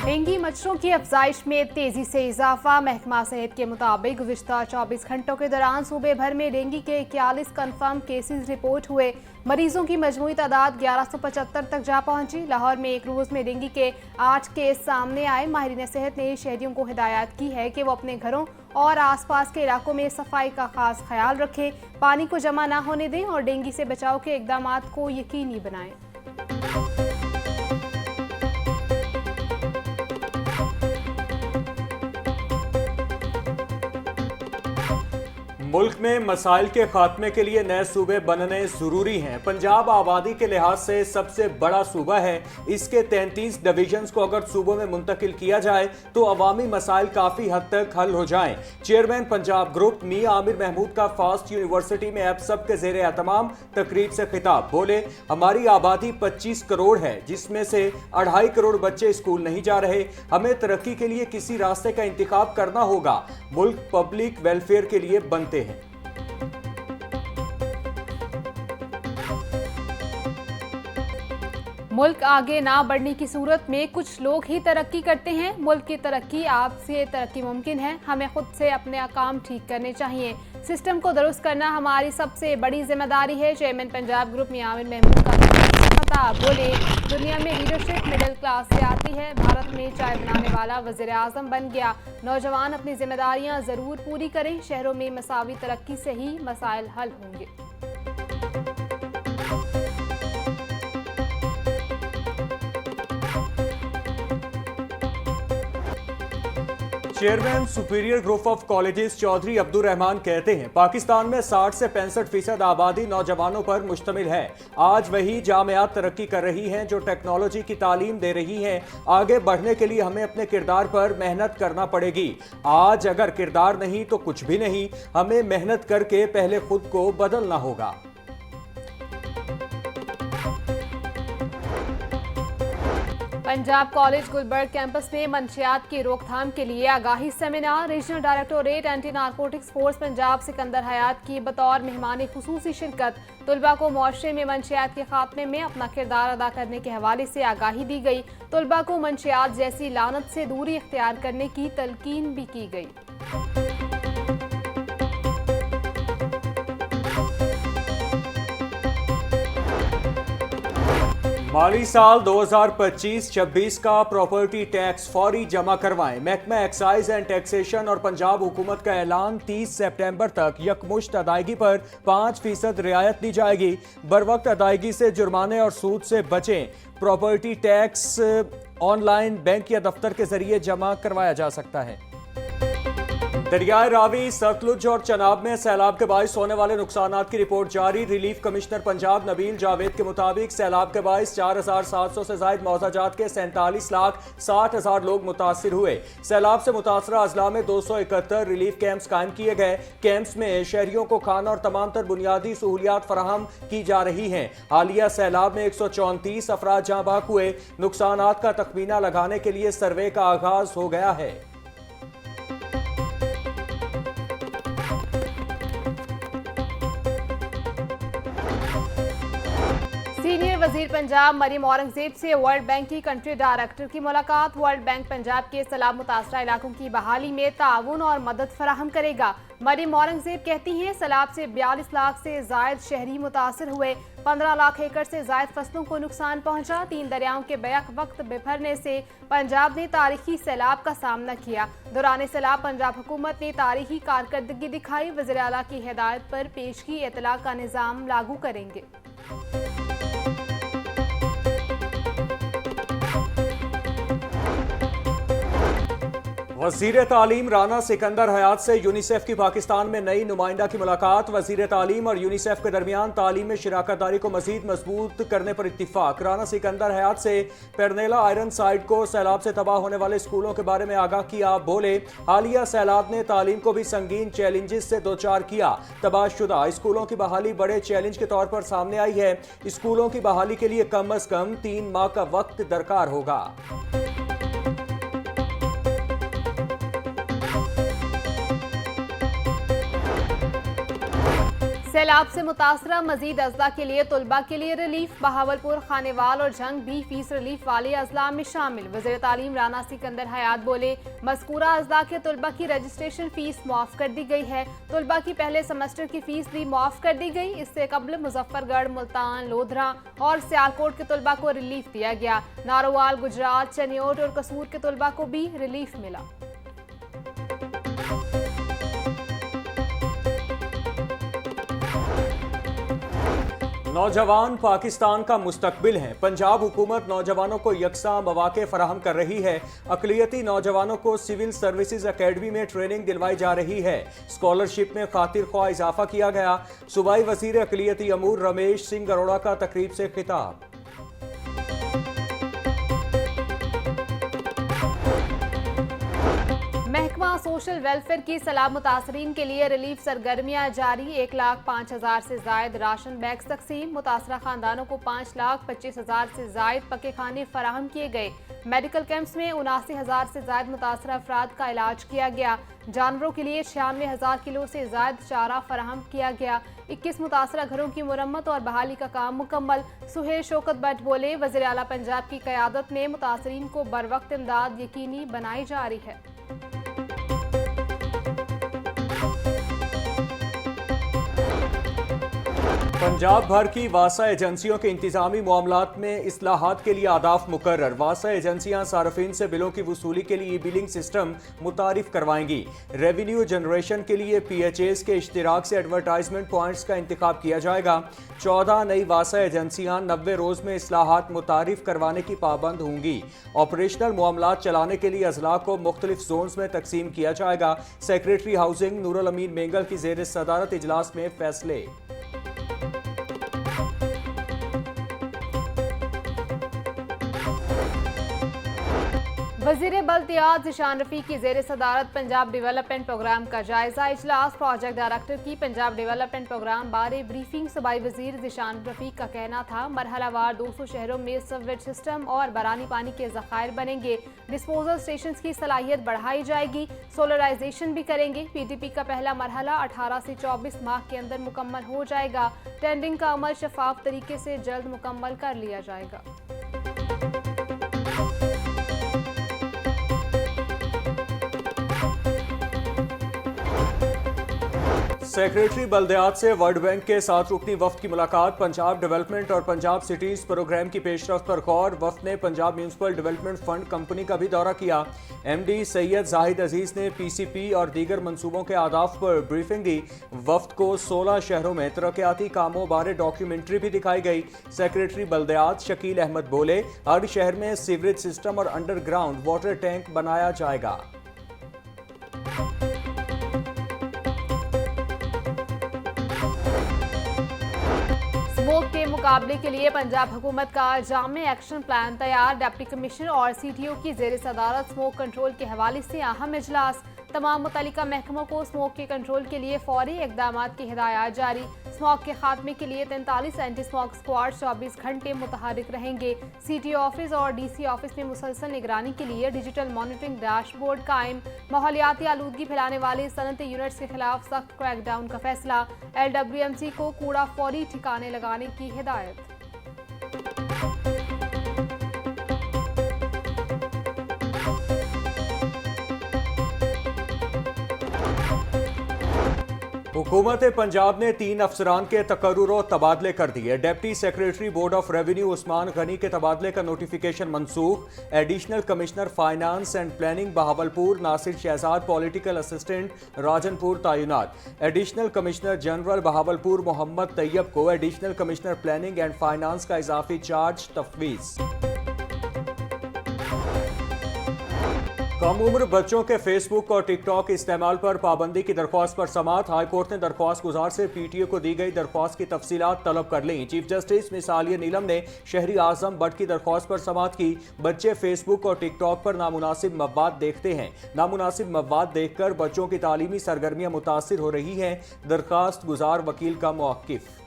Dengue मच्छरों की अफजाइश में तेजी से इजाफा। महकमा सेहत के मुताबिक गुज़िश्ता 24 घंटों के दौरान सूबे भर में डेंगू के 41 कन्फर्म केसेस रिपोर्ट हुए। मरीजों की मजमूई तादाद 1175 तक जा पहुंची। लाहौर में एक रोज में डेंगू के 8 केस सामने आए। माहिरीन सेहत ने शहरियों को हिदायत की है कि वो अपने घरों और आसपास के इलाकों में सफाई का खास ख्याल रखें, पानी को जमा ना होने दें और डेंगू से बचाव के इकदाम को यकीनी बनाएं। मुल्क में मसाइल के खात्मे के लिए नए सूबे बनने जरूरी हैं। पंजाब आबादी के लिहाज से सबसे बड़ा सूबा है। इसके 33 डिवीजन्स को अगर सूबों में मुंतकिल किया जाए तो अवामी मसाइल काफी हद तक हल हो जाएं। चेयरमैन पंजाब ग्रुप मियां आमिर महमूद का फास्ट यूनिवर्सिटी में अब सबके जेर एहतमाम तकरीब से खिताब। बोले, हमारी आबादी 25 करोड़ है, जिसमें से 2.5 करोड़ बच्चे स्कूल नहीं जा रहे। हमें तरक्की के लिए किसी रास्ते का इंतखाब करना होगा। मुल्क पब्लिक वेलफेयर के लिए बनते हैं। मुल्क आगे ना बढ़ने की सूरत में कुछ लोग ही तरक्की करते हैं। मुल्क की तरक्की आपसे तरक्की मुमकिन है। हमें खुद से अपने काम ठीक करने चाहिए। सिस्टम को दुरुस्त करना हमारी सबसे बड़ी जिम्मेदारी है। चेयरमैन पंजाब ग्रुप मियां आमिर महमूद का खिताब। बोले, दुनिया में लीडरशिप मिडिल क्लास से आती है। भारत में चाय बनाने वाला वज़ीर आज़म बन गया। नौजवान अपनी जिम्मेदारियां जरूर पूरी करें। शहरों में मसावी तरक्की से ही मसाइल हल होंगे। Chairman superior group of colleges Chaudhry Abdul Rahman कहते हैं, पाकिस्तान में 60 से 65% आबादी नौजवानों पर मुश्तमिल है। आज वही जामियात तरक्की कर रही हैं जो टेक्नोलॉजी की तालीम दे रही हैं। आगे बढ़ने के लिए हमें अपने किरदार पर मेहनत करना पड़ेगी। आज अगर किरदार नहीं तो कुछ भी नहीं। हमें मेहनत करके पहले खुद को बदलना होगा। पंजाब कॉलेज गुलबर्ग कैंपस में मंशियात की रोकथाम के लिए आगाही seminar. Regional directorate anti narcotics force Punjab Sikandar Hayat की बतौर मेहमान खुसूसी शिरकत। तुलबा को मुआशरे में मंशियात के खात्मे में अपना किरदार अदा करने के हवाले से आगाही दी गई। तुलबा को मंशियात जैसी लानत से दूरी इख्तियार करने की तलकीन भी की गई। माली साल 2025-26 का प्रॉपर्टी टैक्स फौरी जमा करवाएं। महकमा एक्साइज एंड टैक्सेशन और पंजाब हुकूमत का ऐलान 30 सितंबर तक यकमुश्त अदायगी पर 5% रियायत दी जाएगी। बरवक्त अदायगी से जुर्माने और सूद से बचें। प्रॉपर्टी टैक्स ऑनलाइन बैंक या दफ्तर के जरिए जमा करवाया जा सकता है। दरियाए रावी, सतलुज और चनाब में सैलाब के बाइस होने वाले नुकसानात की रिपोर्ट जारी। रिलीफ कमिश्नर पंजाब नबील जावेद के मुताबिक सैलाब के बाइस 4700 से ज्यादा मौजाजात के 47,60,000 लोग मुतासिर हुए। सैलाब से मुतासरा अजला में 271 रिलीफ कैंप्स कायम किए गए। कैंप्स में शहरियों को खाना और तमाम तर बुनियादी सहूलियात फराहम की जा रही हैं। हालिया सैलाब में 134 अफराद जहां बाक हुए। नुकसानात का तखमीना लगाने के लिए सर्वे का आगाज हो गया है। सीनियर वजीर पंजाब मरीम औरंगजेब से वर्ल्ड बैंक की कंट्री डायरेक्टर की मुलाकात। वर्ल्ड बैंक पंजाब के सैलाब मुतासरा इलाकों की बहाली में ताउन और मदद फराहम करेगा। मरीम औरंगजेब कहती हैं, सैलाब से 42 लाख से जायद शहरी मुतासर हुए। 15 लाख एकड़ से जायद फसलों को नुकसान पहुंचा। 3 दरियाओं के बैक वक्त बिफरने से पंजाब ने तारीखी सैलाब का सामना किया। दौरान सैलाब पंजाब हुकूमत ने तारीखी कारकर्दगी दिखाई। वज़ीर आला की हिदायत पर पेशगी इतला का निज़ाम लागू करेंगे। वज़ीर तालीम राना सिकंदर हयात से यूनिसेफ की पाकिस्तान में नई नुमाइंदा की मुलाकात। वज़ीर तालीम और यूनिसेफ के दरमियान तालीम में शिराकत दारी को मजीद मजबूत करने पर इत्तिफाक। राना सिकंदर हयात से पेरनेला आयरन साइट को सैलाब से तबाह होने वाले स्कूलों के बारे में आगाह किया। बोले, हालिया सैलाब ने तालीम को भी संगीन चैलेंजेस से दो चार किया। तबाहशुदा स्कूलों की बहाली बड़े चैलेंज के तौर पर सामने आई है। स्कूलों की बहाली के लिए कम अज कम 3 माह का वक्त दरकार होगा। सैलाब से मुतासरा मजीद अजला के लिए तलबा के लिए रिलीफ। बहावलपुर, खानेवाल और जंग भी फीस रिलीफ वाले अजला में शामिल। वज़ीर तालीम राना सिकंदर हयात बोले, मज़कूरा अजला के तलबा की रजिस्ट्रेशन फीस मुआफ़ कर दी गई है। तलबा की पहले सेमेस्टर की फीस भी मुआफ़ कर दी गई। इससे कबल मुजफ्फरगढ़, मुल्तान, लोधरा और सियालकोट के तलबा को रिलीफ दिया गया। नारोवाल, गुजरात, चनियोट और कसूर के तलबा को भी रिलीफ मिला। नौजवान पाकिस्तान का मुस्तकबिल हैं। पंजाब हुकूमत नौजवानों को यकसा मौके फराहम कर रही है। अक़लियती नौजवानों को सिविल सर्विसेज अकेडमी में ट्रेनिंग दिलवाई जा रही है। स्कॉलरशिप में खातिर ख्वाह इजाफा किया गया। सूबाई वज़ीर अक़लियती अमूर रमेश सिंह अरोड़ा का तकरीब से खिताब। महकमा सोशल वेलफेयर की सलाह मुतासरीन के लिए रिलीफ सरगर्मियां जारी। 1,05,000 से जायद राशन बैग्स तकसीम। मुतासरा खानदानों को 5,25,000 से जायद पके खाने फराहम किए गए। मेडिकल कैंप्स में 79,000 से जायद मुतासरा अफराद का इलाज किया गया। जानवरों के लिए 96,000 किलो से जायद चारा फराहम किया गया। 21 मुतासरा घरों की मुरम्मत और बहाली का काम मुकम्मल। सुहेल शौकत भट्ट बोले, वज़ीर आला पंजाब की क़यादत में मुतासरीन को बरवक्त इमदाद यकीनी बनाई जा रही है। पंजाब भर की वासा एजेंसियों के इंतजामी मामलात में इस्लाहात के लिए आदाफ मुकर्रर। वासा एजेंसियां सार्फिन से बिलों की वसूली के लिए बिलिंग सिस्टम मुतारिफ करवाएंगी। रेवेन्यू जनरेशन के लिए PHAs के इश्तिराक से एडवर्टाइजमेंट पॉइंट्स का इंतखाब किया जाएगा। 14 नई वासा एजेंसियां 90 रोज में इस्लाहात मुतारिफ करवाने की पाबंद होंगी। ऑपरेशनल मामलात चलाने के लिए अजला को मुख्तलिफ जोन्स में तकसीम किया जाएगा। सेक्रेटरी हाउसिंग नूरुल अमीन मेंगल की जेर सदारत इजलास में फैसले। वज़ीर बल्दियात ज़िशान रफ़ीक की जेर सदारत पंजाब डेवलपमेंट प्रोग्राम का जायजा इजलास। प्रोजेक्ट डायरेक्टर की पंजाब डेवलपमेंट प्रोग्राम बारे ब्रीफिंग। सूबाई वज़ीर ज़िशान रफ़ीक का कहना था, मरहलावार 200 शहरों में सीवेज सिस्टम और बरानी पानी के ज़खायर बनेंगे। डिस्पोजल स्टेशन की सलाहियत बढ़ाई जाएगी। सोलराइजेशन भी करेंगे। PDP का पहला मरहला 18 से 24 माह के अंदर मुकम्मल हो जाएगा। टेंडरिंग का अमल शफाफ तरीके से जल्द मुकम्मल कर लिया जाएगा। सेक्रेटरी बल्दियात से वर्ल्ड बैंक के साथ रुकनी वफ्द की मुलाकात। पंजाब डेवलपमेंट और पंजाब सिटीज प्रोग्राम की पेशरफ्त पर गौर। वफ्द ने Punjab municipal development fund company का भी दौरा किया। MD सैयद जाहिद अजीज ने PCP और दीगर मंसूबों के आदाफ पर ब्रीफिंग दी। वफ्द को 16 शहरों में तरक्याती कामों बारे डॉक्यूमेंट्री भी दिखाई गई। सेक्रेटरी बल्दियात शकील अहमद बोले, हर शहर में सीवरेज सिस्टम और अंडरग्राउंड वाटर टैंक बनाया जाएगा। स्मोक के मुकाबले के लिए पंजाब हुकूमत का जामे एक्शन प्लान तैयार। डिप्टी कमिश्नर और CTO की जेर सदारत स्मोक कंट्रोल के हवाले से अहम इजलास। तमाम मुतल्लिका महकमों को स्मोक के कंट्रोल के लिए फौरी इकदाम की हिदायत जारी। स्मोक के खात्मे के लिए 43 एंटी स्मोक स्क्वाड 24 घंटे मुतहरिक रहेंगे। CTO ऑफिस और DC ऑफिस में मुसलसल निगरानी के लिए डिजिटल मॉनिटरिंग डैशबोर्ड कायम। माहौलियाती आलूदगी फैलाने वाले सनती यूनिट्स के खिलाफ सख्त क्रैकडाउन का फैसला। LWMC को कूड़ा फौरी ठिकाने लगाने की हिदायत। हुकूमत पंजाब ने 3 अफसरान के तकर्रुर और तबादले कर दिए। Deputy secretary board of revenue Usman Ghani के तबादले का नोटिफिकेशन मनसूख। Additional commissioner finance and planning Bahawalpur Nasir Shahzad political assistant Rajanpur तैनात। Additional commissioner general Bahawalpur Mohammad Tayyab को additional commissioner planning and finance का इजाफी चार्ज तफवीज। कम उम्र बच्चों के फेसबुक और टिकटॉक इस्तेमाल पर पाबंदी की दरख्वास्त पर समाअत। हाईकोर्ट ने दरख्वास्त गुजार से PTO को दी गई दरख्वास्त की तफसीलात तलब कर ली। चीफ जस्टिस मिसालिया नीलम ने शहरी आजम भट्ट की दरख्वास्त पर समाअत की। बच्चे फेसबुक और टिकटॉक पर नामुनासिब मवाद देखते हैं। नामुनासिब मवाद देखकर बच्चों की तालीमी सरगर्मियां मुतासिर हो रही हैं। दरख्वास्त गुजार वकील का मौक़िफ़।